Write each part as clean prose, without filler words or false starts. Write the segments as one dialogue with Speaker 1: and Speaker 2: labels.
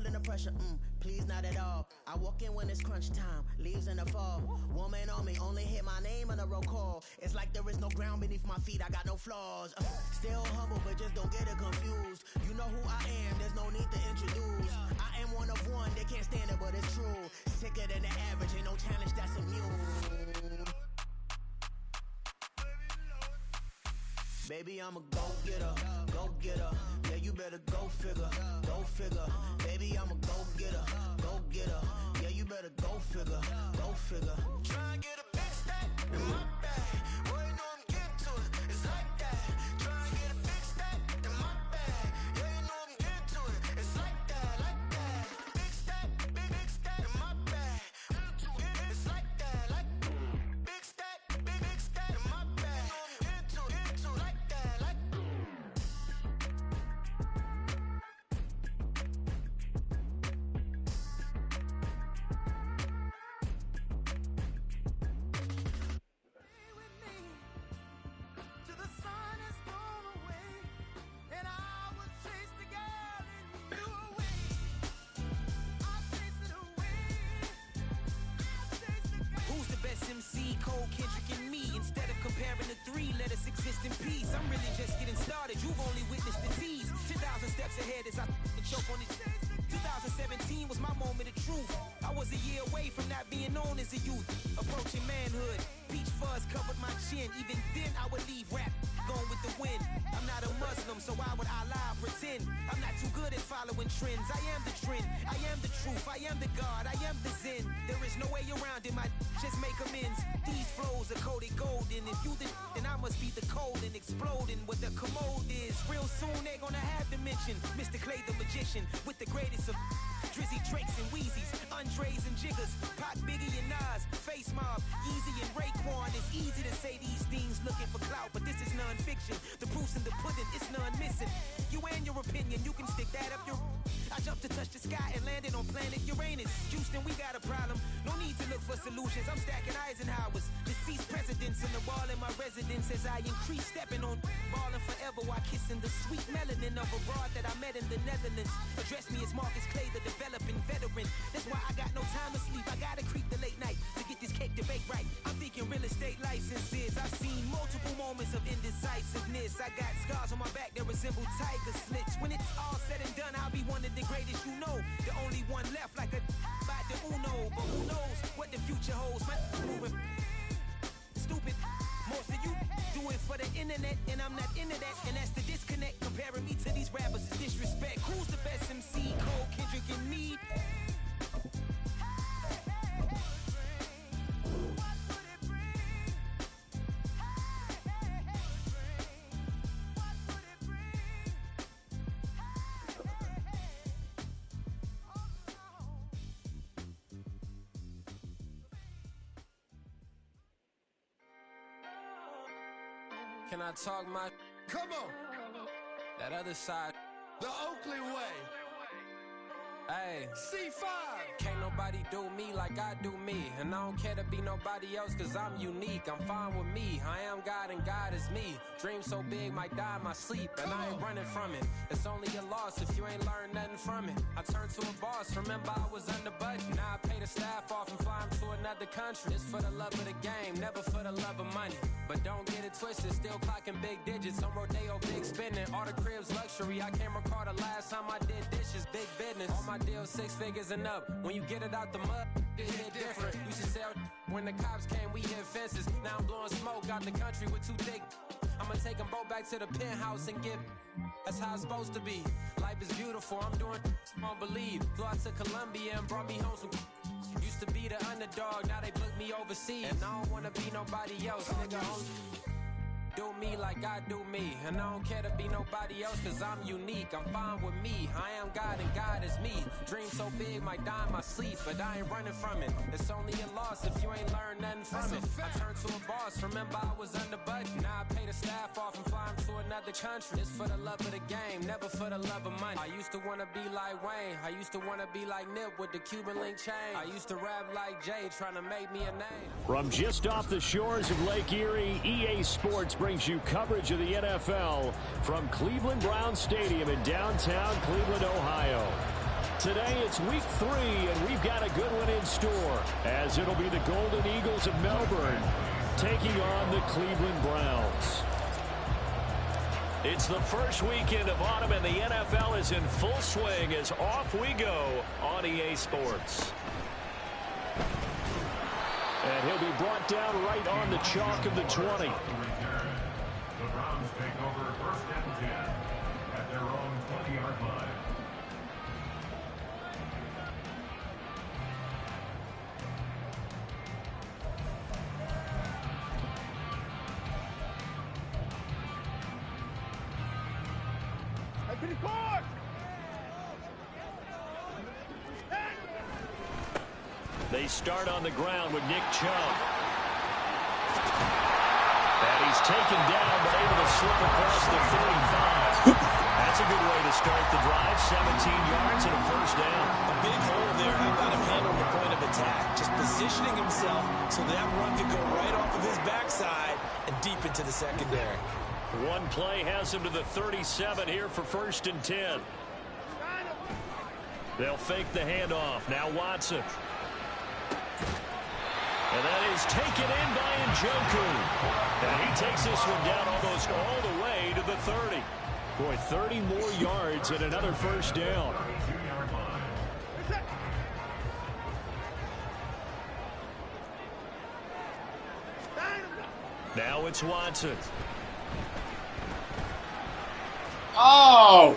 Speaker 1: feeling the pressure, please not at all. I walk in when it's crunch time, leaves in the fall. Woman on me, only hit my name on a roll call. It's like there is no ground beneath my feet, I got no flaws. Still humble, but just don't get it confused. You know who I am, there's no need to introduce. I am one of one, they can't stand it, but it's true. Sicker than the average, ain't no challenge that's immune. Baby, I'm a go-getter, go-getter. Yeah, you better go figure, go figure. Baby, I'm a go-getter, go-getter. Yeah, you better go figure, go figure. Try and get a big stack in my bag. Boy, you know I'm getting to it, it's like that. Try and get a big stack in my bag. Yeah, you know I'm getting to it, it's like that, like that. Big stack, big stack in my bag. It's like that, like big stack in my bag. You know I'm getting to it, like that, like.
Speaker 2: MC, Cole, Kendrick, and me. Instead of comparing the three, let us exist in peace. I'm really just getting started. You've only witnessed the tease. 10,000 steps ahead as I choke on it. 2017 was my moment of truth. I was a year away from not being known as a youth. Approaching manhood. Peach fuzz covered my chin. Even then, I would leave rap going with the wind. I'm not a Muslim, so why would I lie or pretend? I'm not too good at following trends. I am the trend. I am the truth. I am the God. I am the Zen. There is no way around it. My just make amends. These flows are coated golden. If you the then I must be the cold and exploding what the commode is. Real soon they're gonna have to mention Mr. Clay the magician with the greatest of Drizzy, Drakes, and Wheezies, Andres and Jiggers, Pac, Biggie, and Nas, Face Mob, Yeezy, and Raekwon. It's easy to say these things looking for clout, but this is non-fiction. The proof's in the pudding, it's none missing. You and your opinion, you can stick that up your. I jumped to touch the sky and landed on planet Uranus. Houston, we got a problem. No need to look for solutions. I'm stacking Eisenhowers, deceased presidents in the wall in my residence as I increase stepping on ballin' forever while kissing the sweet melanin of a broad that I met in the Netherlands. Address me as Marcus Clay, the developing veteran. That's why I got no time to sleep. I gotta creep the late night to get this cake to bake right. I'm thinking real estate licenses. I've seen multiple moments of indecisiveness. I got scars on my back that resemble tiger slits. When it's all said and done, I'll be one of the greatest you know. The only one left like a by the Uno. But who knows what the future holds? My moving stupid. Most of you do it for the internet, and I'm not into that. And that's the disconnect. Comparing me to these rappers is disrespect. Who's the best MC? Cole, Kendrick, and me.
Speaker 3: Can I talk my?
Speaker 4: Come on.
Speaker 3: That other side.
Speaker 4: The Oakley way.
Speaker 3: Hey.
Speaker 4: C5.
Speaker 3: Can't nobody do me like I do me. And I don't care to be nobody else cause I'm unique. I'm fine with me. I am God and God is me. Dream so big might die in my sleep. And I ain't running from it. It's only a loss if you ain't learned nothing from it. I turned to a boss. Remember I was under budget. Now I pay the staff off and fly them to another country. It's for the love of the game, never for the love of money. But don't get it twisted, still clocking big digits. On Rodeo, big spending. All the cribs luxury. I can't recall the last time I did dishes. Big business. All my deals 6 figures and up. When you get it out the mud, it hit different. Used to sell when the cops came, we hit fences. Now I'm blowing smoke out the country with 2 thick. I'ma take them both back to the penthouse and get. That's how it's supposed to be. Life is beautiful, I'm doing you won't believe. Flew out to Colombia and brought me home some. Used to be the underdog, now they book me overseas. And I don't wanna be nobody else, nigga. Do me like I do me. And I don't care to be nobody else cause I'm unique. I'm fine with me. I am God and God is me. Dream so big might die in my sleep. But I ain't running from it. It's only a loss if you ain't learned nothing from it. I turned to a boss. Remember I was under budget. Now I pay the staff off and fly them to another country. It's for the love of the game, never for the love of money. I used to wanna be like Wayne. I used to wanna be like Nip with the Cuban link chain. I used to rap like Jay trying to make me a name.
Speaker 5: From just off the shores of Lake Erie, EA Sports brings you coverage of the NFL from Cleveland Browns Stadium in downtown Cleveland, Ohio. Today it's week 3, and we've got a good one in store, as it'll be the Golden Eagles of Melbourne taking on the Cleveland Browns. It's the first weekend of autumn, and the NFL is in full swing as off we go on EA Sports. And he'll be brought down right on the chalk of the 20.
Speaker 6: The Browns take over first and 10 at their own 20-yard line.
Speaker 5: They start on the ground with Nick Chubb. And he's taken down, but able to slip across the 45. That's a good way to start the drive. 17 yards and a first down.
Speaker 7: A big hole there. How about him handling the point of attack? Just positioning himself so that run could go right off of his backside and deep into the secondary.
Speaker 5: One play has him to the 37 here for first and 10. They'll fake the handoff. Now Watson. And that is taken in by Njoku. And he takes this one down almost all the way to the 30. Boy, 30 more yards and another first down. Now it's Watson.
Speaker 8: Oh!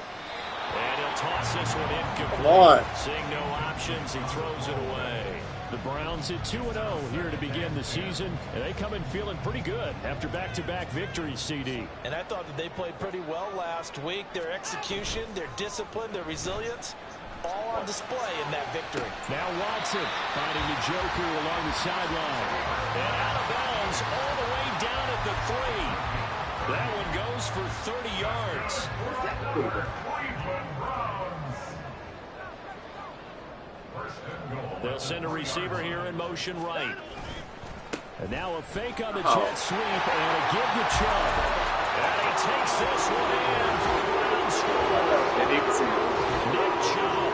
Speaker 5: And he'll toss this one incomplete.
Speaker 8: Come on.
Speaker 5: Seeing no options, he throws it away. The Browns at 2-0 here to begin the season, and they come in feeling pretty good after back-to-back victories, CD.
Speaker 7: And I thought that they played pretty well last week. Their execution, their discipline, their resilience, all on display in that victory.
Speaker 5: Now Watson finding Njoku along the sideline. And out of bounds all the way down at the 3. That one goes for 30 yards. They'll send a receiver here in motion right. And now a fake on the jet sweep and a give to Chubb. And he takes this one in for the Browns score. Nick Chubb,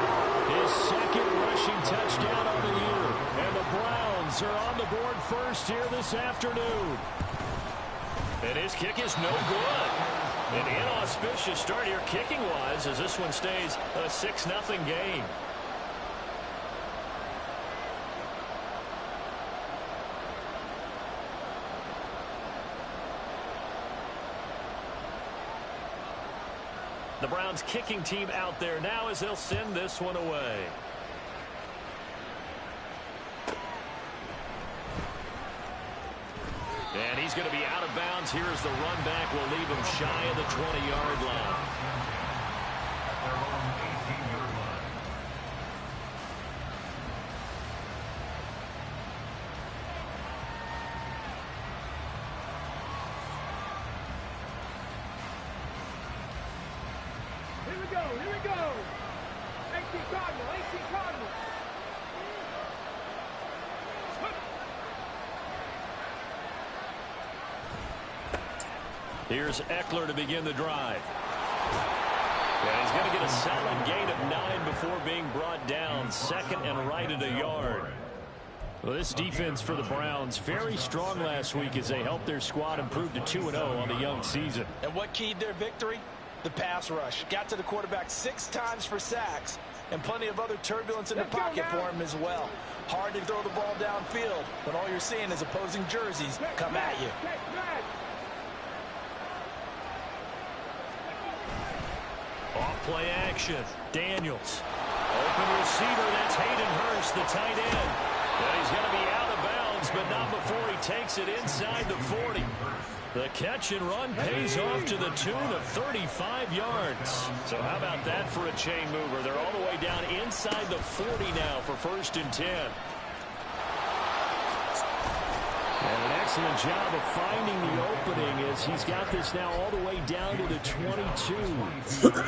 Speaker 5: his second rushing touchdown on the year. And the Browns are on the board first here this afternoon. And his kick is no good. An inauspicious start here kicking-wise as this one stays a 6-0 game. The Browns kicking team out there now as they'll send this one away. And he's going to be out of bounds here as the run back will leave him shy of the 20-yard line.
Speaker 9: Here we go. AC Cardinal.
Speaker 5: Here's Eckler to begin the drive. And he's going to get a solid gain of 9 before being brought down. Second and right at a yard. Well, this defense for the Browns, very strong last week as they helped their squad improve to 2-0 on the young season.
Speaker 7: And what keyed their victory? The pass rush. Got to the quarterback 6 times for sacks, and plenty of other turbulence in the pocket for him as well. Hard to throw the ball downfield, but all you're seeing is opposing jerseys come at you.
Speaker 5: Off play action. Daniels. Open receiver. That's Hayden Hurst, the tight end. And he's going to be out of bounds, but not before he takes it inside the 40. The catch and run pays off to the tune of 35 yards. So how about that for a chain mover? They're all the way down inside the 40 now for first and 10. And an excellent job of finding the opening as he's got this now all the way down to the 22.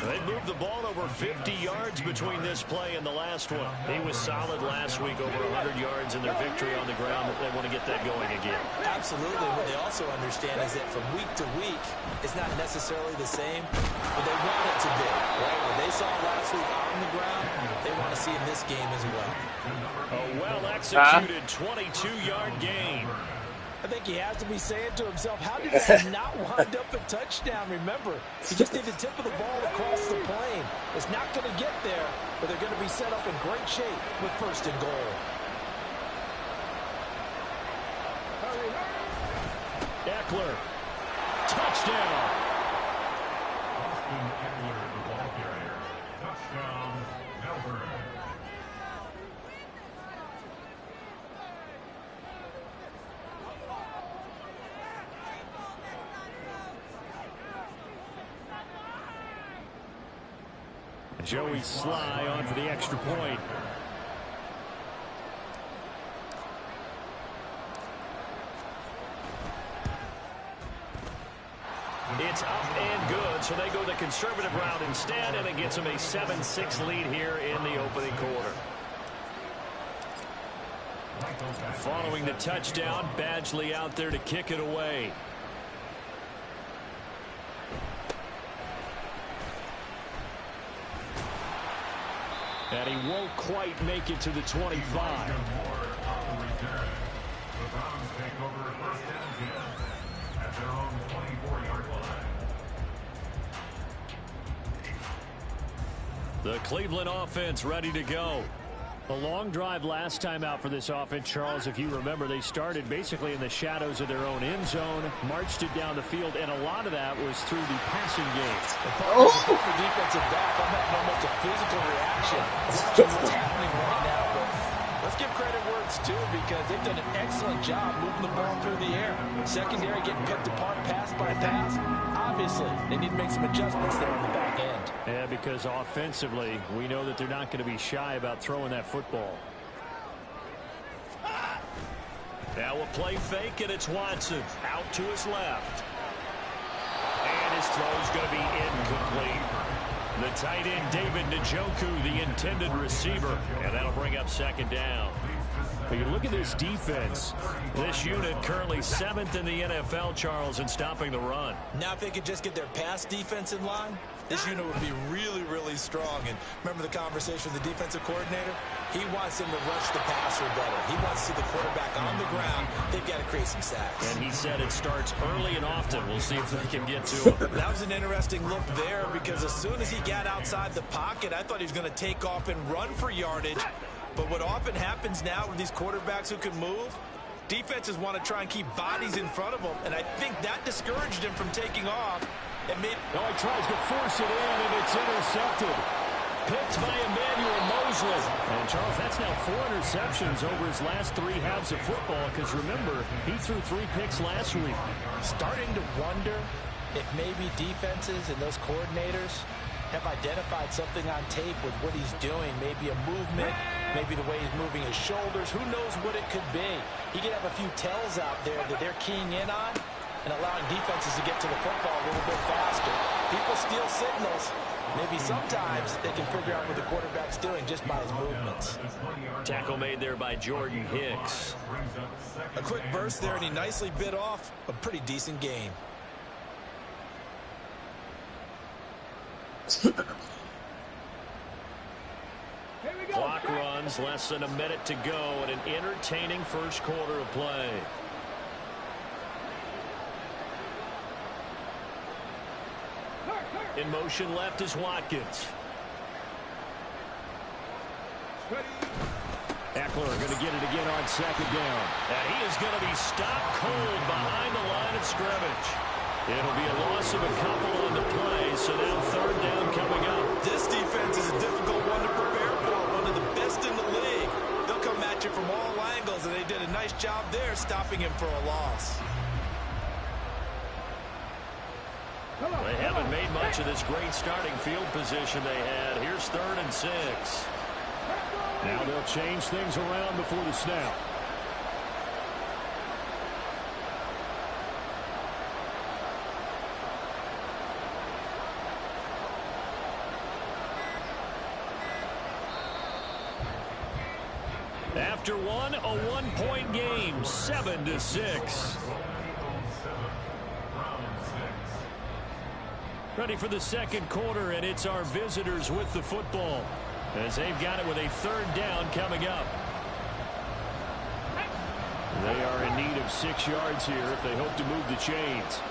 Speaker 10: They moved the ball over 50 yards between this play and the last one. He was solid last week, over 100 yards in their victory on the ground. They want to get that going again.
Speaker 7: Absolutely. What they also understand is that from week to week, it's not necessarily the same, but they want it to be. Right? What they saw last week on the ground, they want to see in this game as well.
Speaker 10: A well-executed 22-yard gain.
Speaker 7: I think he has to be saying to himself, how did that not wind up a touchdown? Remember, he just did the tip of the ball across the plane. It's not going to get there, but they're going to be set up in great shape with first and goal.
Speaker 5: Eckler. Touchdown.
Speaker 6: Austin Eckler, the ball carrier. Touchdown, Melbourne.
Speaker 5: Joey Sly on for the extra point.
Speaker 10: It's up and good, so they go the conservative route instead, and it gets them a 7-6 lead here in the opening quarter. Following the touchdown, Badgley out there to kick it away.
Speaker 5: And he won't quite make it to the 25.
Speaker 6: The Browns take over first and 10 at their own 24-yard line.
Speaker 5: The Cleveland offense ready to go. A long drive last time out for this offense, Charles. If you remember, they started basically in the shadows of their own end zone, marched it down the field, and a lot of that was through the passing game.
Speaker 7: The defensive back, I'm having almost a physical reaction watching what's happening right now. But let's give credit where it's due, because they've done an excellent job moving the ball through the air. Secondary getting picked apart pass by pass. Obviously, they need to make some adjustments there on the back end.
Speaker 5: Yeah, because offensively, we know that they're not going to be shy about throwing that football.
Speaker 10: Now a play fake, and it's Watson out to his left. And his throw's going to be incomplete. The tight end, David Njoku, the intended receiver. And that'll bring up second down.
Speaker 5: But you look at this defense.
Speaker 10: This unit currently 7th in the NFL, Charles, in stopping the run.
Speaker 7: Now if they could just get their pass defense in line, this unit would be really, really strong. And remember the conversation with the defensive coordinator? He wants them to rush the passer better. He wants to see the quarterback on the ground. They've got to create some sacks.
Speaker 10: And he said it starts early and often. We'll see if they can get to him.
Speaker 7: That was an interesting look there, because as soon as he got outside the pocket, I thought he was going to take off and run for yardage. But what often happens now with these quarterbacks who can move, defenses want to try and keep bodies in front of them, and I think that discouraged him from taking off. And he
Speaker 5: tries to force it in, and it's intercepted. Picked by Emmanuel Mosley. And, Charles, that's now 4 interceptions over his last 3 halves of football, because, remember, he threw 3 picks last week.
Speaker 7: Starting to wonder if maybe defenses and those coordinators have identified something on tape with what he's doing. Maybe a movement, maybe the way he's moving his shoulders. Who knows what it could be? He could have a few tells out there that they're keying in on and allowing defenses to get to the football a little bit faster. People steal signals. Maybe sometimes they can figure out what the quarterback's doing just by his movements.
Speaker 10: Tackle made there by Jordan Hicks.
Speaker 7: A quick burst there, and he nicely bit off a pretty decent gain.
Speaker 10: Clock runs, less than a minute to go, and an entertaining first quarter of play. In motion left is Watkins.
Speaker 5: Eckler going to get it again on second down.
Speaker 10: And he is going to be stopped cold behind the line of scrimmage. It'll be a loss of a couple on the play, so now third down coming up.
Speaker 7: This defense is a difficult one to prepare for, one of the best in the league. They'll come at you from all angles, and they did a nice job there stopping him for a loss.
Speaker 10: They haven't made much of this great starting field position they had. Here's 3rd and 6.
Speaker 5: Now they'll change things around before the snap.
Speaker 10: after one, a one-point game, 7-6. Ready for the second quarter, and it's our visitors with the football as they've got it with a third down coming up. They are in need of 6 yards here if they hope to move the chains.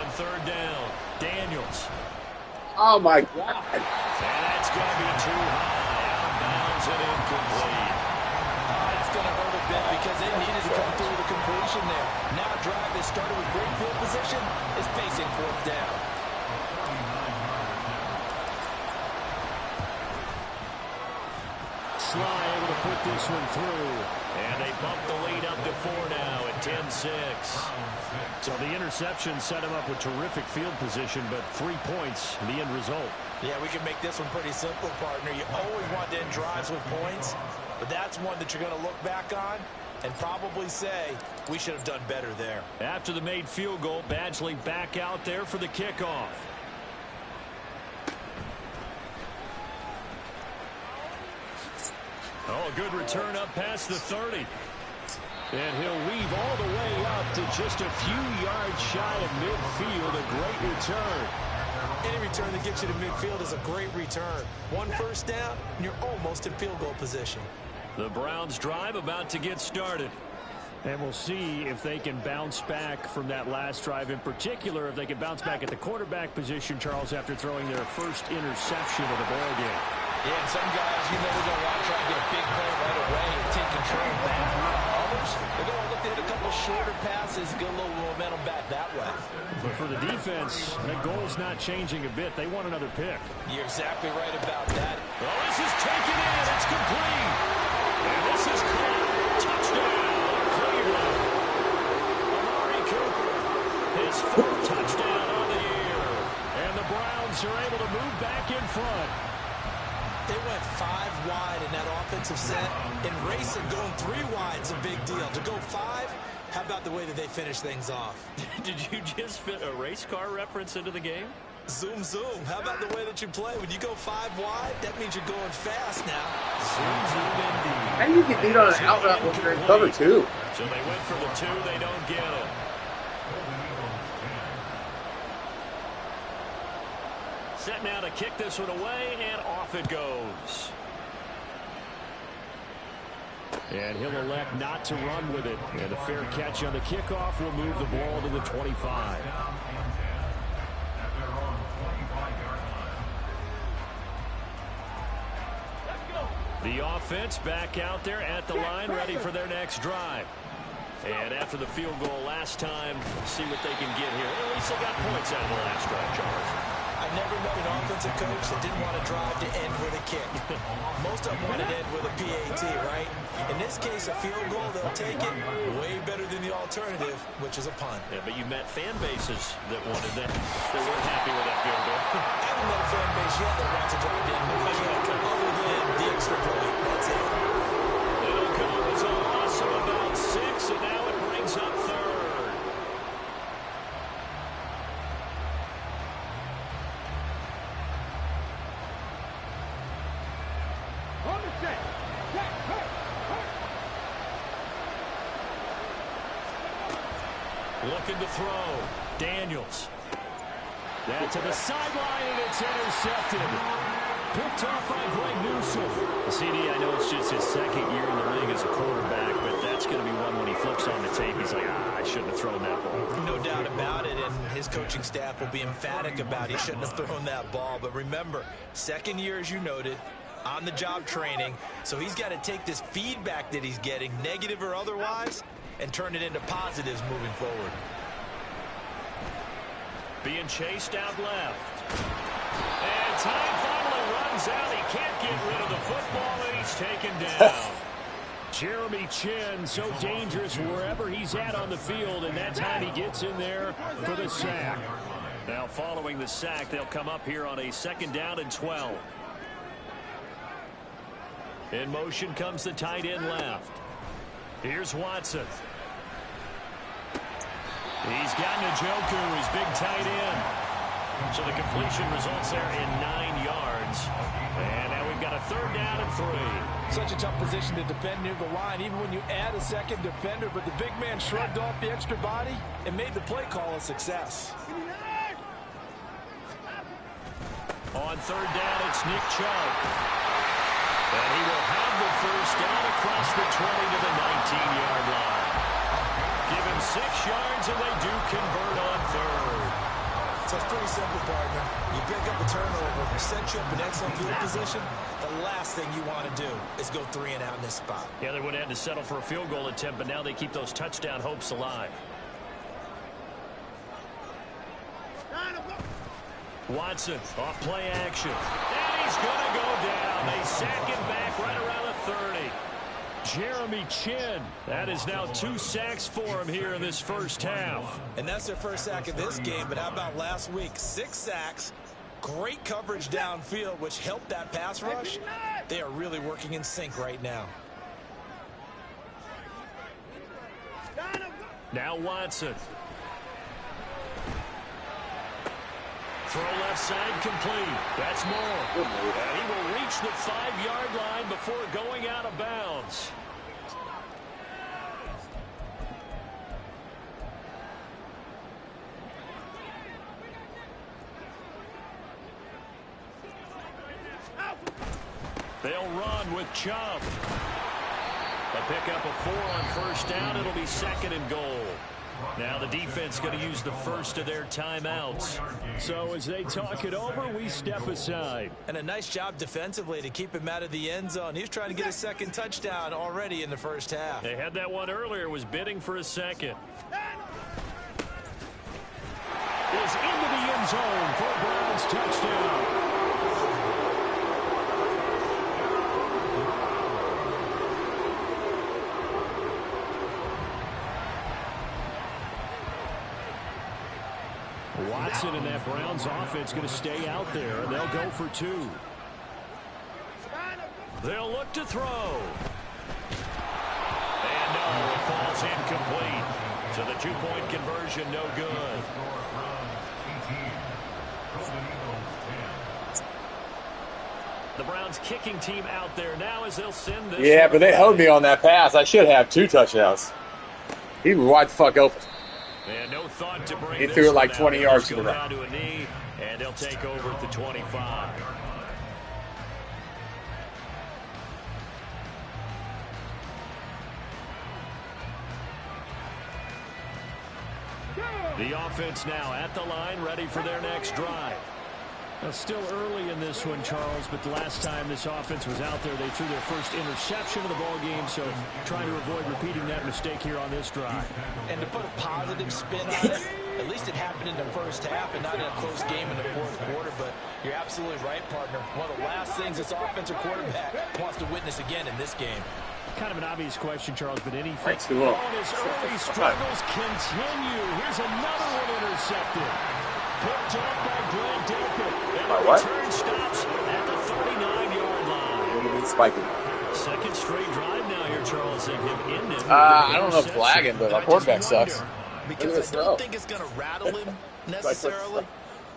Speaker 10: On third down, Daniels.
Speaker 8: Oh, my God.
Speaker 10: And that's going to be too high. Out of bounds and incomplete.
Speaker 7: That's going to hurt a bit because they needed to come through with a completion there. Now a drive that started with great field position is facing fourth down.
Speaker 10: Sly able to put this one through. And they bump the lead up to 4 now at 10-6. So the interception set him up with terrific field position, but 3 points, the end result.
Speaker 7: Yeah, we can make this one pretty simple, partner. You always want to end drives with points, but that's one that you're going to look back on and probably say, we should have done better there.
Speaker 10: After the made field goal, Badgley back out there for the kickoff. Oh, a good return up past the 30. And he'll weave all the way up to just a few yards shy of midfield. A great return.
Speaker 7: Any return that gets you to midfield is a great return. 1 first down, and you're almost in field goal position.
Speaker 10: The Browns drive about to get started. And we'll see if they can bounce back from that last drive. In particular, if they can bounce back at the quarterback position, Charles, after throwing their first interception of the ball game.
Speaker 7: Yeah, and some guys, you know, they're going to want to try and get a big play right away and take control back. Others, they're going to look to hit a couple shorter passes, get a little momentum back that way.
Speaker 10: But for the defense, the goal's not changing a bit. They want another pick.
Speaker 7: You're exactly right about that.
Speaker 10: Oh, this is taken in. It's complete. And this is caught. Touchdown, Cleveland. Amari Cooper, his 4th touchdown on the year. And the Browns are able to move back in front.
Speaker 7: They went 5 wide in that offensive set. In racing, going 3 wide is a big deal. To go 5, how about the way that they finish things off?
Speaker 10: Did you just fit a race car reference into the game?
Speaker 7: Zoom, zoom. How about the way that you play? When you go 5 wide, that means you're going fast now.
Speaker 10: Zoom, zoom, indeed.
Speaker 8: How do you get beat on an out route when you're in cover 2?
Speaker 10: So they went for the 2. They don't get it. Set now to kick this one away, and off it goes. And he'll elect not to run with it. And a fair catch on the kickoff will move the ball to the 25. The offense back out there at the line, ready for their next drive. And after the field goal last time, see what they can get here. At least they got points out of the last drive, Charles.
Speaker 7: I never met an offensive coach that didn't want to drive to end with a kick. Most of them want to end with a PAT, right? In this case, a field goal, they'll take it way better than the alternative, which is a punt.
Speaker 10: Yeah, but you met fan bases that wanted that. They weren't happy with that field goal.
Speaker 7: I haven't met a fan base yet that wants to drive in with a kick other than the extra point. That's it.
Speaker 10: It'll come as a loss of about 6, and now it brings up 3rd. Looking to throw. Daniels. That to the sideline, and it's intercepted. Picked off by Greg Newsome. CD, I know it's just his 2nd year in the league as a quarterback, but that's going to be one when he flips on the tape. He's like, I shouldn't have thrown that ball.
Speaker 7: No doubt about it, and his coaching staff will be emphatic about he shouldn't have thrown that ball. But remember, 2nd year, as you noted, on-the-job training, so he's got to take this feedback that he's getting, negative or otherwise, and turn it into positives moving forward.
Speaker 10: Being chased out left. And time finally runs out. He can't get rid of the football, and he's taken down. Jeremy Chin, so dangerous wherever he's at on the field, and that time he gets in there for the sack. Now following the sack, they'll come up here on a 2nd down and 12. In motion comes the tight end left. Here's Watson. He's got Njoku, his big tight end. So the completion results there in 9 yards. And now we've got a third down and 3.
Speaker 7: Such a tough position to defend near the line, even when you add a second defender, but the big man shrugged off the extra body and made the play call a success.
Speaker 10: On third down, it's Nick Chubb. And he will have the first down across the 20 to the 19-yard line. Give him 6 yards, and they do convert on third.
Speaker 7: So it's pretty simple, partner. You pick up a turnover, set you up in excellent field position. The last thing you want to do is go 3 and out in this spot.
Speaker 10: Yeah, they would have had to settle for a field goal attempt, but now they keep those touchdown hopes alive. Watson off play action. And he's going to go down. They sack him back right around the 30. Jeremy Chin. That is now 2 sacks for him here in this first half.
Speaker 7: And that's their first sack of this game, but how about last week? 6 sacks, great coverage downfield, which helped that pass rush. They are really working in sync right now.
Speaker 10: Now Watson. Throw left side complete. That's Moore. And he will reach the 5-yard line before going out of bounds. They'll run with Chubb. They'll pick up a 4 on first down. It'll be 2nd and goal. Now the defense going to use the first of their timeouts. So as they talk it over, we step aside.
Speaker 7: And a nice job defensively to keep him out of the end zone. He's trying to get a 2nd touchdown already in the first half.
Speaker 10: They had that one earlier, was bidding for a 2nd. Is into the end zone for a Browns touchdown. Watson and that Browns offense going to stay out there, and they'll go for 2. They'll look to throw. And no, it falls incomplete. So the 2-point conversion, no good. The Browns kicking team out there now as they'll send this.
Speaker 8: Yeah, but they held me on that pass. I should have 2 touchdowns. He was wide the fuck open.
Speaker 10: And no thought to bring
Speaker 8: he threw it like 20 yards to the right.
Speaker 10: Down to a knee, and they'll take over at the 25. The offense now at the line, ready for their next drive. Now, still early in this one, Charles, but the last time this offense was out there, they threw their first interception of the ball game, so trying to avoid repeating that mistake here on this drive.
Speaker 7: And to put a positive spin on it, at least it happened in the first half and not in a close game in the fourth quarter, but you're absolutely right, partner. One of the last things this offensive quarterback wants to witness again in this game.
Speaker 10: Kind of an obvious question, Charles, but anything
Speaker 8: on
Speaker 10: his early struggles continue. Here's another one intercepted. Picked up by Grant Delpit. And the return stops at the 39-yard line.
Speaker 8: Spiking.
Speaker 10: Second straight drive now here, Charles, and him ended.
Speaker 8: I don't know if flagging, but our quarterback sucks.
Speaker 7: Because I don't think it's going to rattle him necessarily.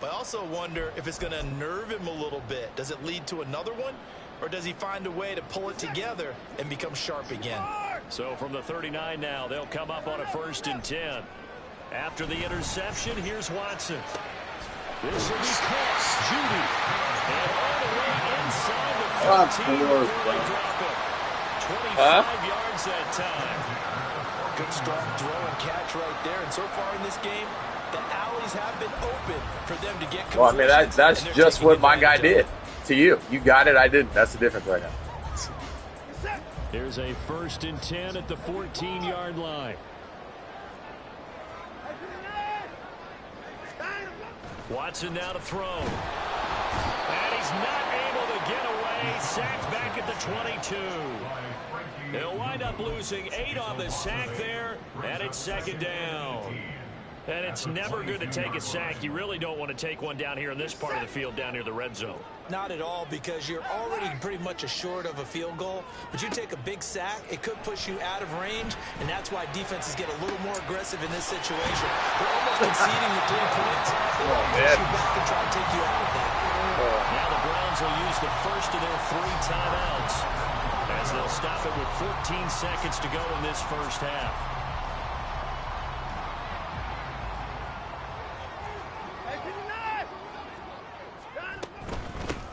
Speaker 7: But I also wonder if it's going to nerve him a little bit. Does it lead to another one? Or does he find a way to pull it together and become sharp again?
Speaker 10: So from the 39 now, they'll come up on a 1st and 10. After the interception, here's Watson. This will be caught. Judy. And all the way inside the 14 before they drop it. 25 yards that time.
Speaker 7: Good strong throw and catch right there. And so far in this game, the alleys have been open for them to get conversion.
Speaker 8: Well, I mean, that's just what my guy did to you. You got it, I didn't. That's the difference right now.
Speaker 10: Here's a 1st and 10 at the 14-yard line. Watson now to throw. And he's not able to get away. Sacked back at the 22. They'll wind up losing 8 on the sack there, and it's 2nd down. And it's never good to take a sack. You really don't want to take one down here in this part of the field, down near the red zone.
Speaker 7: Not at all, because you're already pretty much assured of a field goal. But you take a big sack, it could push you out of range, and that's why defenses get a little more aggressive in this situation. They're almost conceding the 3 points. They want to push you back and try to take you out of that.
Speaker 10: Now the Browns Browns will use the first of their 3 timeouts as they'll stop it with 14 seconds to go in this first half.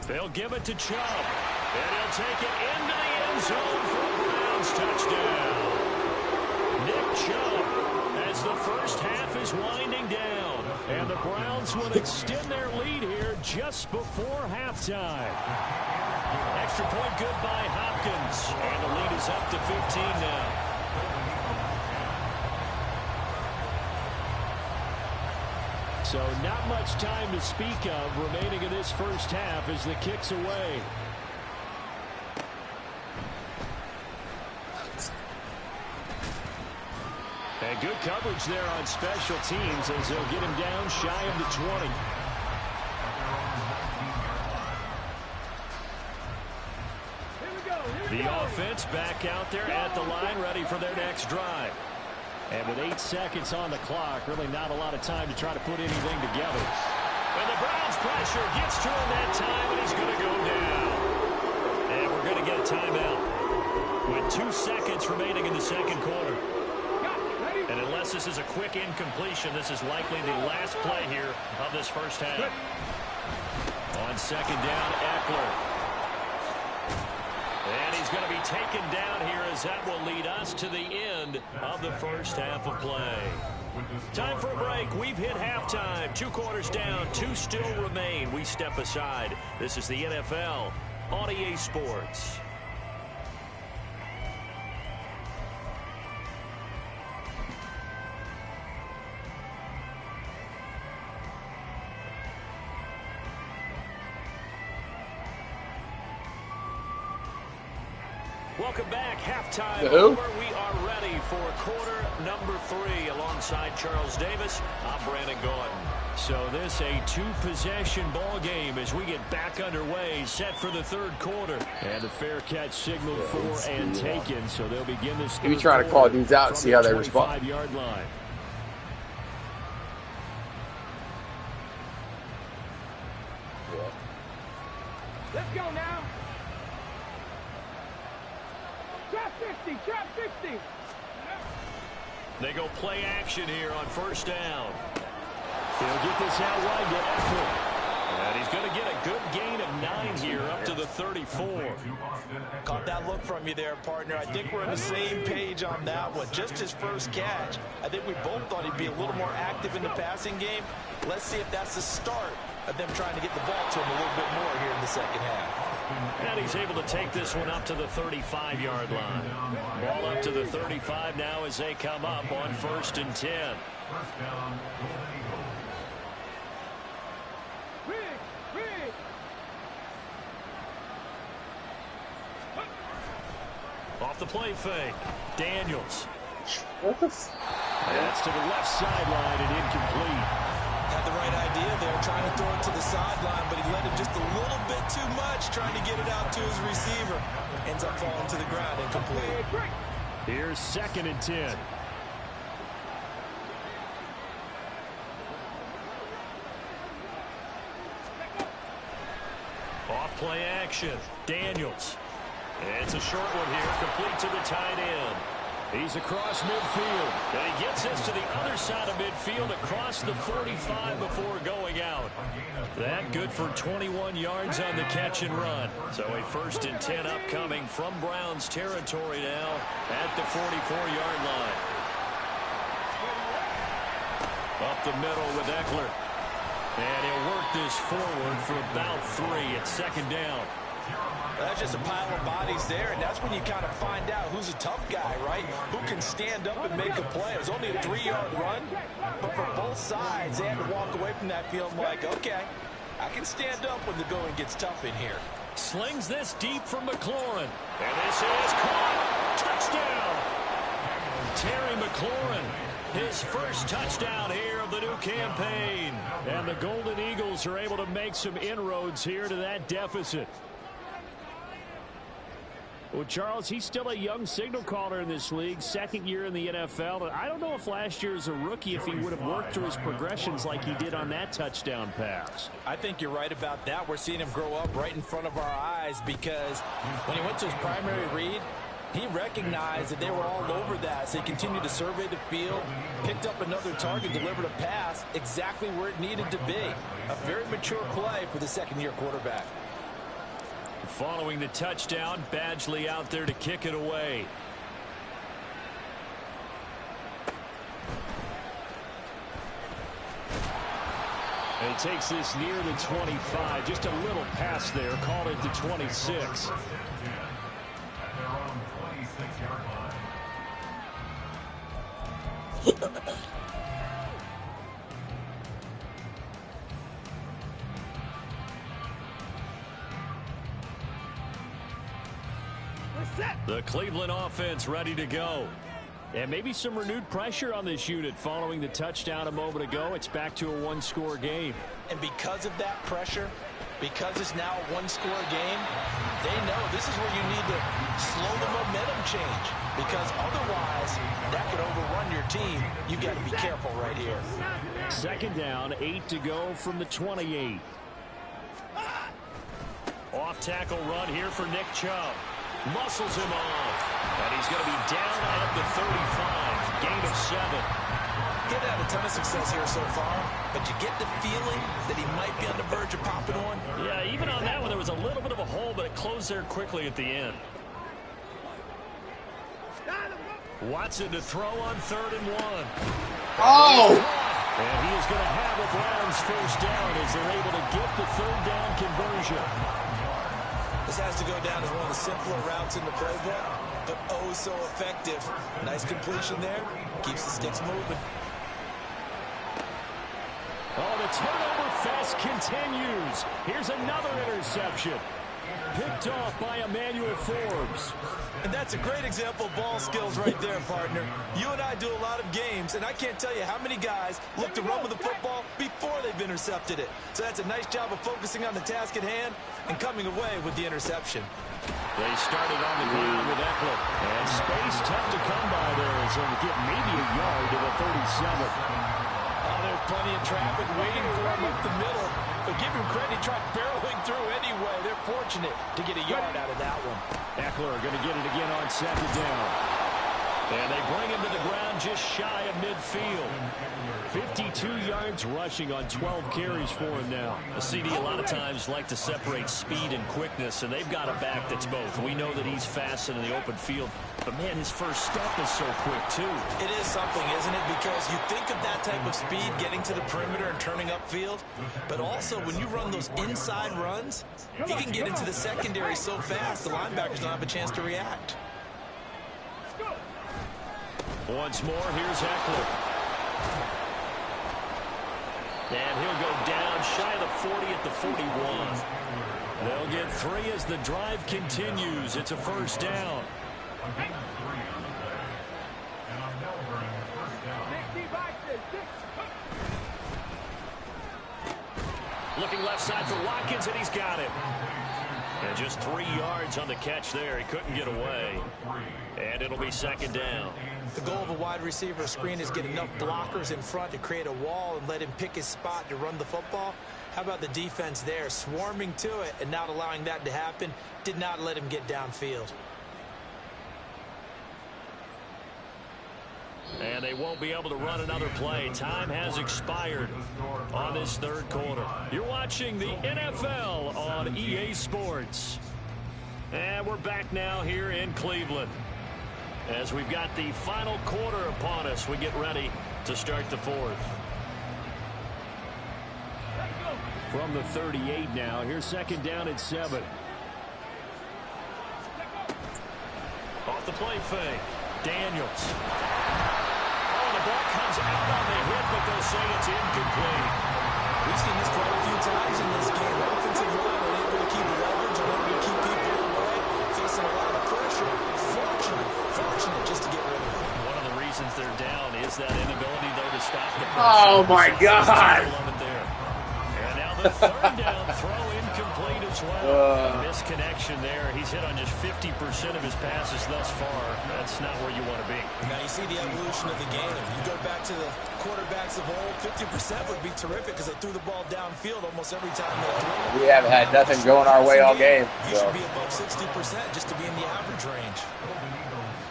Speaker 10: They'll give it to Chubb, and he'll take it into the end zone for a Browns touchdown. Nick Chubb, as the first half is winding down, and the Browns will extend their lead here just before halftime. Extra point good by Hopkins, and the lead is up to 15 now. So not much time to speak of remaining in this first half as the kick's away. And good coverage there on special teams as they'll get him down shy of the 20. The offense back out there at the line, ready for their next drive. And with 8 seconds on the clock, really not a lot of time to try to put anything together. And the Browns pressure gets to him that time, and he's going to go down. And we're going to get a timeout with 2 seconds remaining in the second quarter. And unless this is a quick incompletion, this is likely the last play here of this first half. On second down, Eckler. And he's going to be taken down here as that will lead us to the end of the first half of play. Time for a break. We've hit halftime. 2 quarters down, 2 still remain. We step aside. This is the NFL on EA Sports. Welcome back. Halftime over. We are ready for quarter number 3 alongside Charles Davis. I'm Brandon Gordon. So this a 2-possession ball game as we get back underway, set for the third quarter. And the fair catch signaled for and taken. So they'll begin this third
Speaker 8: quarter. Trying to call dudes out and see how they respond.
Speaker 10: 25-yard line.
Speaker 9: Let's go now. Trap 60, trap 60.
Speaker 10: They go play action here on first down. He'll get this out wide to Eckler. And he's going to get a good gain of 9 here up to the 34.
Speaker 7: Caught that look from you there, partner. I think we're on the same page on that one. Just his first catch. I think we both thought he'd be a little more active in the passing game. Let's see if that's the start of them trying to get the ball to him a little bit more here in the second half.
Speaker 10: And he's able to take this one up to the 35-yard line. Ball up to the 35 now as they come up on 1st and 10. Off the play fake. Daniels. That's to the left sideline and incomplete.
Speaker 7: Had the right idea there, trying to throw it to the sideline, but he let him just a little bit too much, trying to get it out to his receiver. Ends up falling to the ground, incomplete.
Speaker 10: Here's 2nd and 10. Off play action. Daniels. It's a short one here, complete to the tight end. He's across midfield, and he gets this to the other side of midfield across the 45 before going out. That good for 21 yards on the catch and run. So a 1st and 10 upcoming from Browns territory now at the 44-yard line. Up the middle with Eckler. And he'll work this forward for about 3 at 2nd down.
Speaker 7: That's just a pile of bodies there, and that's when you kind of find out who's a tough guy, right? Who can stand up and make a play. It was only a 3-yard run, but for both sides, they had to walk away from that feeling like, okay, I can stand up when the going gets tough in here.
Speaker 10: Slings this deep from McLaurin, and this is caught. Touchdown! Terry McLaurin, his first touchdown here of the new campaign. And the Golden Eagles are able to make some inroads here to that deficit.
Speaker 5: Well, Charles, he's still a young signal caller in this league, second year in the NFL. And I don't know if last year as a rookie if he would have worked through his progressions like he did on that touchdown pass.
Speaker 7: I think you're right about that. We're seeing him grow up right in front of our eyes because when he went to his primary read, he recognized that they were all over that. So he continued to survey the field, picked up another target, delivered a pass exactly where it needed to be. A very mature play for the second-year quarterback.
Speaker 5: Following the touchdown, Badgley out there to kick it away. And he takes this near the 25. Just a little pass there. Called it to 26. The Cleveland offense ready to go. And maybe some renewed pressure on this unit following the touchdown a moment ago. It's back to a one-score game.
Speaker 7: And because of that pressure, because it's now a one-score game, they know this is where you need to slow the momentum change. Because otherwise, that could overrun your team. You've got to be careful right here.
Speaker 5: Second down, 8 to go from the 28. Off-tackle run here for Nick Chubb. Muscles him off. And he's going to be down at the 35. Gain of 7.
Speaker 7: He's had a ton of success here so far, but you get the feeling that he might be on the verge of popping one.
Speaker 5: Yeah, even on that one, there was a little bit of a hole, but it closed there quickly at the end. Watson to throw on 3rd and 1.
Speaker 8: Oh!
Speaker 5: And he is going to have a Browns first down as they're able to get the 3rd down conversion.
Speaker 7: This has to go down as one of the simpler routes in the playbook, but oh so effective. Nice completion there. Keeps the sticks moving.
Speaker 5: Oh, the turnover fest continues. Here's another interception. Picked off by Emmanuel Forbes.
Speaker 7: And that's a great example of ball skills right there, partner. You and I do a lot of games, and I can't tell you how many guys look to run with the football before they've intercepted it. So that's a nice job of focusing on the task at hand and coming away with the interception.
Speaker 5: They started on the ground with Eckler. And space tough to come by there as they'll get maybe a yard to the 37.
Speaker 7: Oh, there's plenty of traffic waiting for him up the middle. But give him credit, he tried barreling through anyway. They're fortunate to get a yard out of that one.
Speaker 5: Eckler going to get it again on 2nd down. And they bring him to the ground just shy of midfield. 52 yards rushing on 12 carries for him now.
Speaker 10: The CD a lot of times like to separate speed and quickness, and they've got a back that's both. We know that he's fast in the open field, but man, his first step is so quick too.
Speaker 7: It is something, isn't it? Because you think of that type of speed getting to the perimeter and turning upfield, but also when you run those inside runs, he can get into the secondary so fast the linebackers don't have a chance to react.
Speaker 5: Once more, here's Eckler. And he'll go down shy of the 40 at the 41. They'll get 3 as the drive continues. It's a first down. Looking left side for Watkins, and he's got it. And just 3 yards on the catch there. He couldn't get away. And it'll be second down.
Speaker 7: The goal of a wide receiver screen is get enough blockers in front to create a wall and let him pick his spot to run the football. How about the defense there, swarming to it and not allowing that to happen? Did not let him get downfield.
Speaker 5: And they won't be able to run another play. Time has expired on this 3rd quarter. You're watching the NFL on EA Sports. And we're back now here in Cleveland. As we've got the final quarter upon us, we get ready to start the 4th. From the 38 now, here's second down at 7. Off the play fake, Daniels. Oh, the ball comes out on the hit, but they'll say it's incomplete.
Speaker 7: We've seen this quite a few times in this game. Offensive line unable to keep leverage, unable to keep people away, facing a lot of pressure. Fortunate just to get rid of it.
Speaker 10: One of the reasons they're down is that inability, though, to stop the pressure.
Speaker 8: Oh, my God.
Speaker 10: And now a third down throw incomplete as well. Misconnection there. He's hit on just 50% of his passes thus far. That's not where you want to be.
Speaker 7: Now you see the evolution of the game. You go back to the quarterbacks of old, 50% would be terrific because they threw the ball downfield almost every time they threw.
Speaker 8: We haven't had nothing going our way all game.
Speaker 7: You should be above 60% just to be in the average range.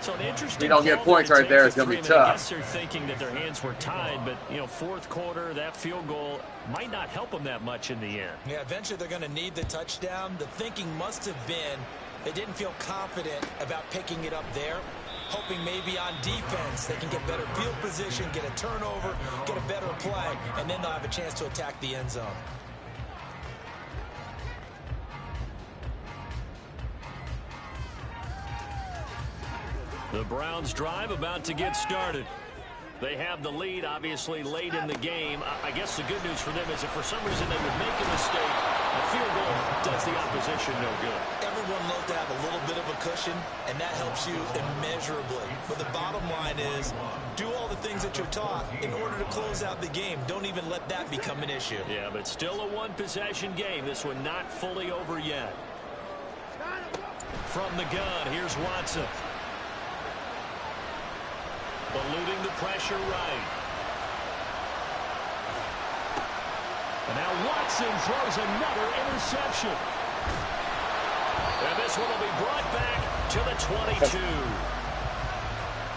Speaker 10: So an interesting.
Speaker 8: We don't get points right there. It's going to be tough.
Speaker 10: I guess they're thinking that their hands were tied, but fourth quarter, that field goal might not help them that much in the end.
Speaker 7: Yeah, eventually they're going to need the touchdown. The thinking must have been they didn't feel confident about picking it up there, hoping maybe on defense they can get better field position, get a turnover, get a better play, and then they'll have a chance to attack the end zone.
Speaker 10: The Browns drive about to get started. They have the lead, obviously, late in the game. I guess the good news for them is if for some reason they would make a mistake, a field goal does the opposition no good.
Speaker 7: Everyone loves to have a little bit of a cushion, and that helps you immeasurably. But the bottom line is, do all the things that you're taught in order to close out the game. Don't even let that become an issue.
Speaker 10: Yeah, but still a one-possession game. This one not fully over yet. From the gun, here's Watson. Eluding the pressure right. And now Watson throws another interception. And this one will be brought back to the 22.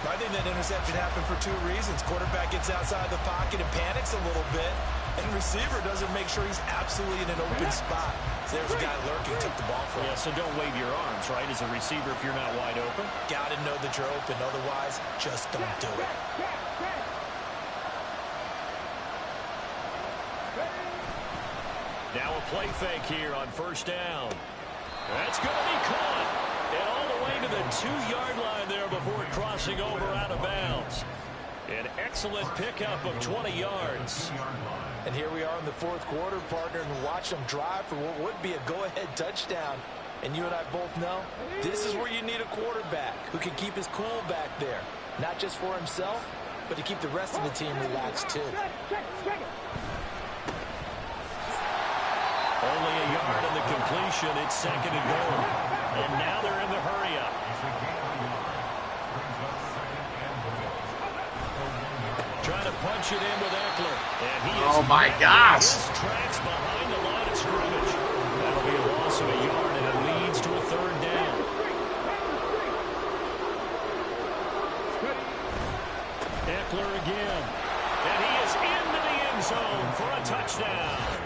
Speaker 7: I think that interception happened for two reasons. Quarterback gets outside the pocket and panics a little bit, and receiver doesn't make sure he's absolutely in an open spot. So there's a guy lurking, took the ball from him.
Speaker 10: Yeah, so don't wave your arms, right, as a receiver if you're not wide open.
Speaker 7: Got to know that you're open. Otherwise, just don't do it.
Speaker 10: Now a play fake here on first down. That's going to be caught. And all the way to the 2-yard line there before crossing over out of bounds. An excellent pickup of 20 yards.
Speaker 7: And here we are in the fourth quarter, partner, and watch them drive for what would be a go-ahead touchdown. And you and I both know this is where you need a quarterback who can keep his cool back there. Not just for himself, but to keep the rest of the team relaxed too.
Speaker 10: Only a yard on the completion. It's second and goal. And now they're in the hurry-up. Trying to punch it in with Eckler. And he is
Speaker 8: my gosh.
Speaker 10: Tracks behind the line of scrimmage. That'll be a loss of a yard, and it leads to a third down. Eckler again. And he is into the end zone for a touchdown.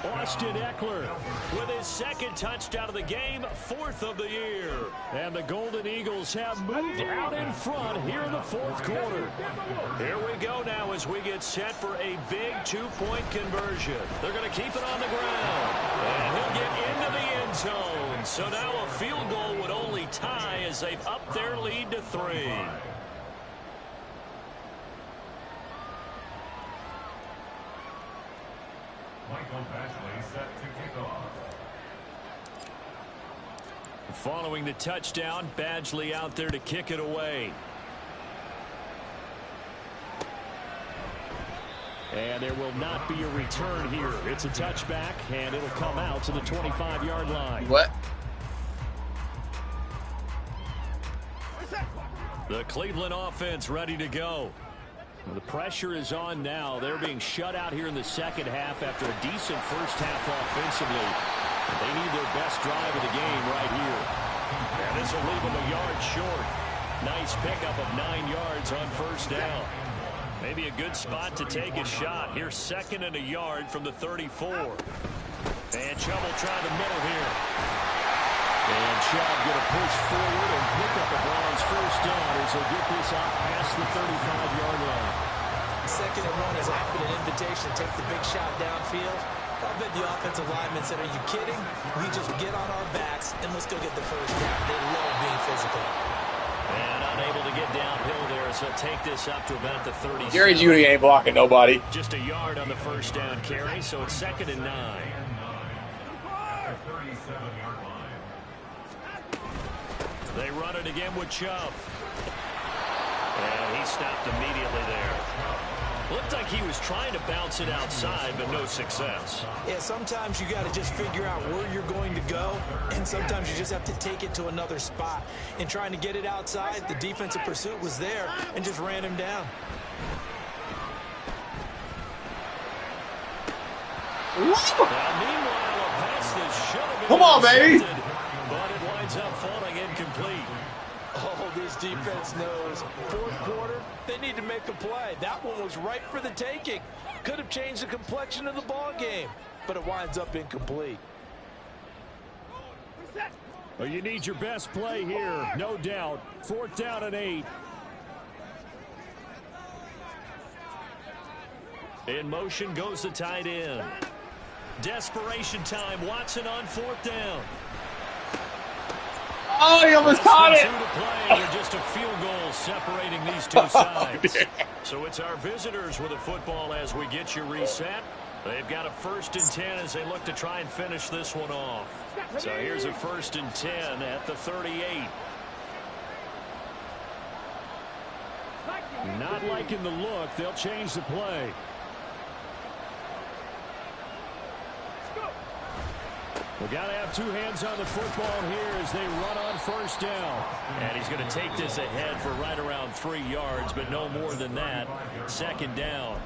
Speaker 10: Austin Eckler with his second touchdown of the game, fourth of the year. And the Golden Eagles have moved out in front here in the fourth quarter. Here we go now as we get set for a big two-point conversion. They're going to keep it on the ground. And he'll get into the end zone. So now a field goal would only tie as they've upped their lead to 3.
Speaker 6: Set to kick off.
Speaker 10: Following the touchdown, Badgley out there to kick it away. And there will not be a return here. It's a touchback, and it'll come out to the 25-yard line.
Speaker 8: What?
Speaker 10: The Cleveland offense ready to go. The pressure is on now. They're being shut out here in the second half after a decent first half offensively. They need their best drive of the game right here. And this will leave them a yard short. Nice pickup of 9 yards on first down. Maybe a good spot to take a shot. Here's second and a yard from the 34. And Chubb will try the middle here. And Chubb going to push forward and pick up the Browns' first down as they get this out past the 35-yard line.
Speaker 7: Second and 1 is often an invitation to take the big shot downfield. I bet the offensive lineman said, are you kidding? We just get on our backs and let's go get the first down. They love being physical.
Speaker 10: And unable to get downhill there, so take this up to about the 30.
Speaker 8: Gary Judy ain't blocking nobody.
Speaker 10: Just a yard on the first down carry, so it's second and 9.
Speaker 6: 37-yard line.
Speaker 10: They run it again with Chubb. And he stopped immediately there. Looked like he was trying to bounce it outside, but no success.
Speaker 7: Yeah, sometimes you got to just figure out where you're going to go, and sometimes you just have to take it to another spot. In trying to get it outside, the defensive pursuit was there and just ran him down.
Speaker 10: Now, meanwhile, a pass that should have been
Speaker 8: Come on, baby.
Speaker 10: But it winds up falling incomplete.
Speaker 7: Oh, this defense knows. Fourth quarter, they need to make a play. That one was right for the taking. Could have changed the complexion of the ball game, but it winds up incomplete.
Speaker 5: Well, you need your best play here, no doubt. 4th down and 8.
Speaker 10: In motion goes the tight end. Desperation time. Watson on 4th down.
Speaker 8: Oh, he almost caught it.
Speaker 10: Play, just a field goal separating these two sides. So it's our visitors with a football as we get you reset. They've got a 1st and 10 as they look to try and finish this one off. So here's a 1st and 10 at the 38.
Speaker 5: Not liking the look. They'll change the play. We got to have two hands on the football here as they run on 1st down.
Speaker 10: And he's going to take this ahead for right around 3 yards, but no more than that. 2nd down.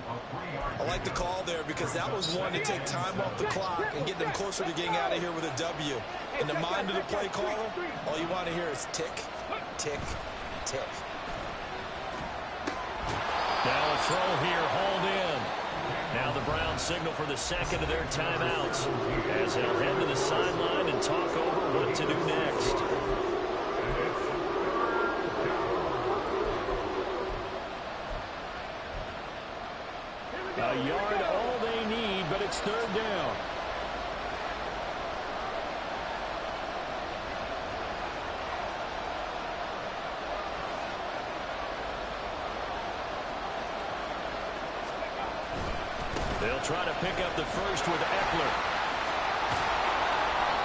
Speaker 7: I like the call there because that was one to take time off the clock and get them closer to getting out of here with a W. In the mind of the play caller, all you want to hear is tick, tick, tick.
Speaker 10: Now a throw here, hauled in. Now the Browns signal for the 2nd of their timeouts as they'll head to the sideline and talk over what to do next.
Speaker 5: A yard all they need, but it's 3rd down.
Speaker 10: They'll try to pick up the 1st with Eckler.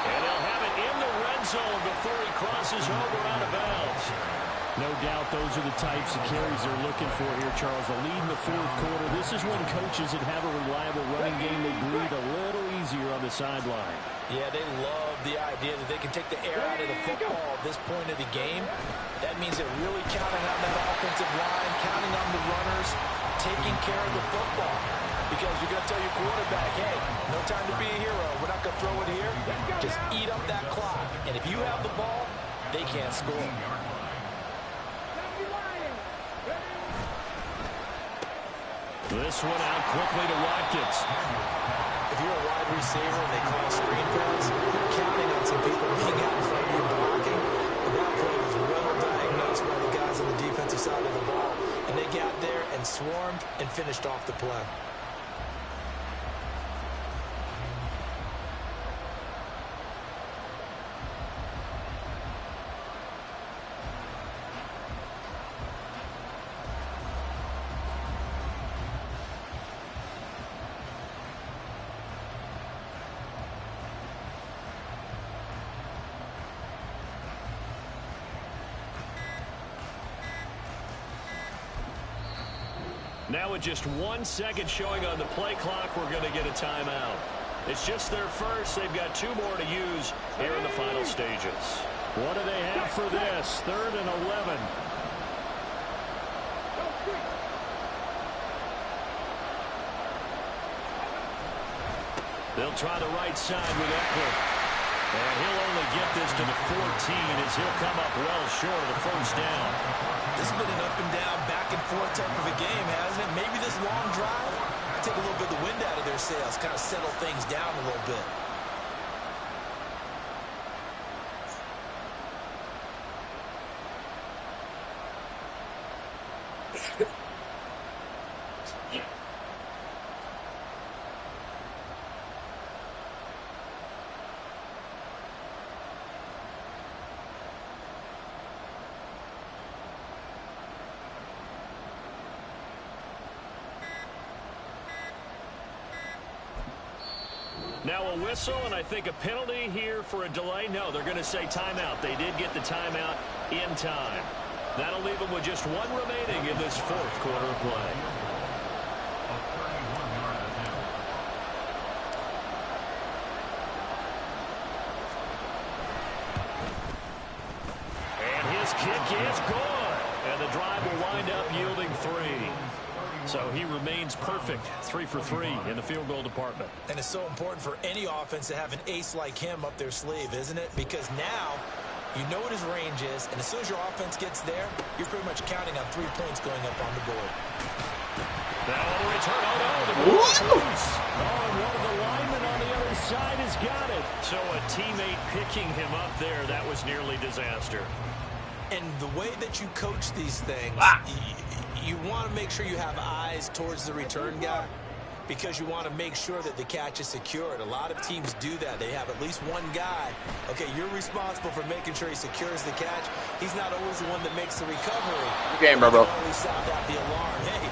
Speaker 10: And they'll have it in the red zone before he crosses over out of bounds.
Speaker 5: No doubt those are the types of carries they're looking for here, Charles. The lead in the 4th quarter. This is when coaches that have a reliable running game, they breathe a little easier on the sideline.
Speaker 7: Yeah, they love the idea that they can take the air out of the football at this point of the game. That means they're really counting on that offensive line, counting on the runners, taking care of the football. Because you're going to tell your quarterback, hey, no time to be a hero. We're not going to throw it here. Just eat up that clock. And if you have the ball, they can't score.
Speaker 10: This one out quickly to Watkins.
Speaker 7: If you're a wide receiver and they call screen pass, you're counting on some people being out in front of you blocking. But that play was well diagnosed by the guys on the defensive side of the ball. And they got there and swarmed and finished off the play.
Speaker 10: Now with just 1 second showing on the play clock, we're going to get a timeout. It's just their first. They've got 2 more to use here in the final stages.
Speaker 5: What do they have for this? 3rd and 11.
Speaker 10: They'll try the right side with Eckler. And he'll only get this to the 14 as he'll come up well short of the 1st down.
Speaker 7: This has been an up and down, back and forth type of a game, hasn't it? Maybe this long drive, take a little bit of the wind out of their sails, kind of settle things down a little bit.
Speaker 10: Now a whistle, and I think a penalty here for a delay. No, they're going to say timeout. They did get the timeout in time. That'll leave them with just 1 remaining in this 4th quarter of play. drive will wind up yielding 3. So he remains perfect, 3 for 3 in the field goal department.
Speaker 7: And it's so important for any offense to have an ace like him up their sleeve, isn't it? Because now you know what his range is, and as soon as your offense gets there, you're pretty much counting on 3 points going up on the board.
Speaker 10: Now on the return, the ball's loose. Oh, and one of the linemen on the other side has got it. So a teammate picking him up there, that was nearly disaster.
Speaker 7: And the way that you coach these things, you want to make sure you have eyes towards the return guy because you want to make sure that the catch is secured. A lot of teams do that. They have at least one guy. Okay, you're responsible for making sure he secures the catch. He's not always the one that makes the recovery.
Speaker 8: Good game, bro.
Speaker 7: Always sound out the alarm. Hey,